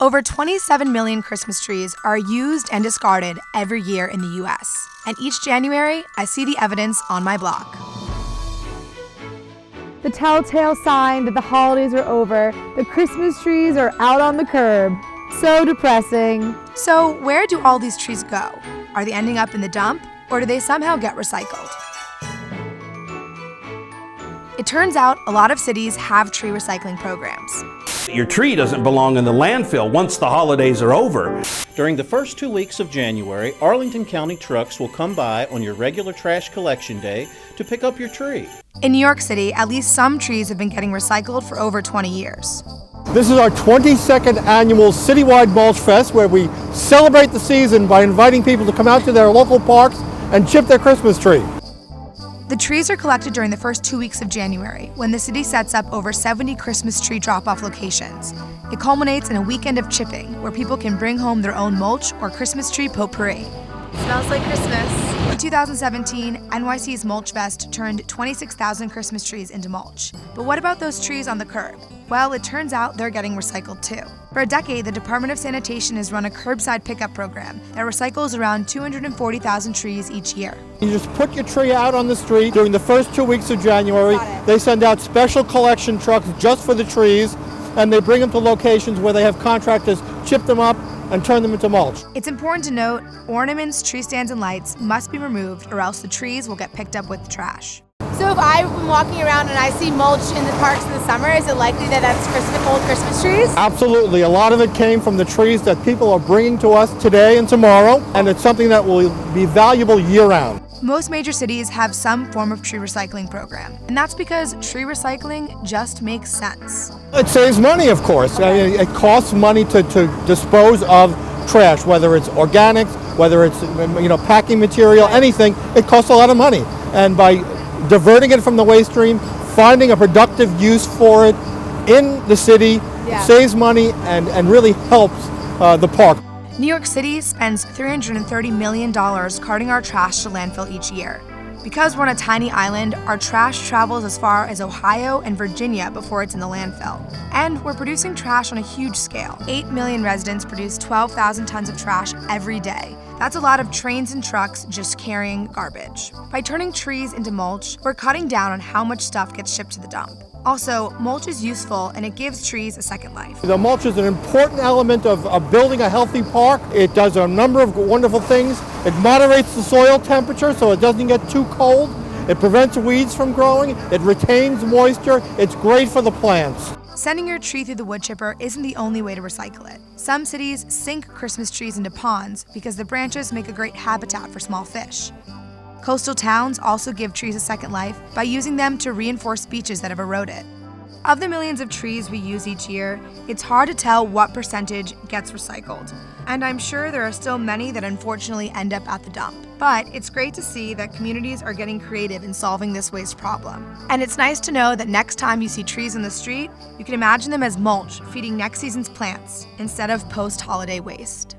Over 27 million Christmas trees are used and discarded every year in the U.S. And each January, I see the evidence on my block. The telltale sign that the holidays are over, the Christmas trees are out on the curb. So depressing. So where do all these trees go? Are they ending up in the dump, or do they somehow get recycled? It turns out a lot of cities have tree recycling programs. Your tree doesn't belong in the landfill once the holidays are over. During the first 2 weeks of January, Arlington County trucks will come by on your regular trash collection day to pick up your tree. In New York City, at least some trees have been getting recycled for over 20 years. This is our 22nd annual citywide Mulch Fest, where we celebrate the season by inviting people to come out to their local parks and chip their Christmas tree. The trees are collected during the first 2 weeks of January, when the city sets up over 70 Christmas tree drop-off locations. It culminates in a weekend of chipping, where people can bring home their own mulch or Christmas tree potpourri. Smells like Christmas. In 2017, NYC's Mulch Fest turned 26,000 Christmas trees into mulch. But what about those trees on the curb? Well, it turns out they're getting recycled too. For a decade, the Department of Sanitation has run a curbside pickup program that recycles around 240,000 trees each year. You just put your tree out on the street during the first 2 weeks of January. They send out special collection trucks just for the trees, and they bring them to locations where they have contractors chip them up and turn them into mulch. It's important to note, ornaments, tree stands, and lights must be removed, or else the trees will get picked up with the trash. So if I'm walking around and I see mulch in the parks in the summer, is it likely that that's old Christmas trees? Absolutely. A lot of it came from the trees that people are bringing to us today and tomorrow, and it's something that will be valuable year-round. Most major cities have some form of tree recycling program, and that's because tree recycling just makes sense. It saves money, of course. It costs money to dispose of trash, whether it's organics, whether it's packing material, anything. It costs a lot of money, and by diverting it from the waste stream, finding a productive use for it in the city, saves money and really helps the park. New York City spends $330 million carting our trash to landfill each year. Because we're on a tiny island, our trash travels as far as Ohio and Virginia before it's in the landfill. And we're producing trash on a huge scale. 8 million residents produce 12,000 tons of trash every day. That's a lot of trains and trucks just carrying garbage. By turning trees into mulch, we're cutting down on how much stuff gets shipped to the dump. Also, mulch is useful and it gives trees a second life. The mulch is an important element of building a healthy park. It does a number of wonderful things. It moderates the soil temperature so it doesn't get too cold. It prevents weeds from growing. It retains moisture. It's great for the plants. Sending your tree through the wood chipper isn't the only way to recycle it. Some cities sink Christmas trees into ponds because the branches make a great habitat for small fish. Coastal towns also give trees a second life by using them to reinforce beaches that have eroded. Of the millions of trees we use each year, it's hard to tell what percentage gets recycled. And I'm sure there are still many that unfortunately end up at the dump. But it's great to see that communities are getting creative in solving this waste problem. And it's nice to know that next time you see trees on the street, you can imagine them as mulch feeding next season's plants instead of post-holiday waste.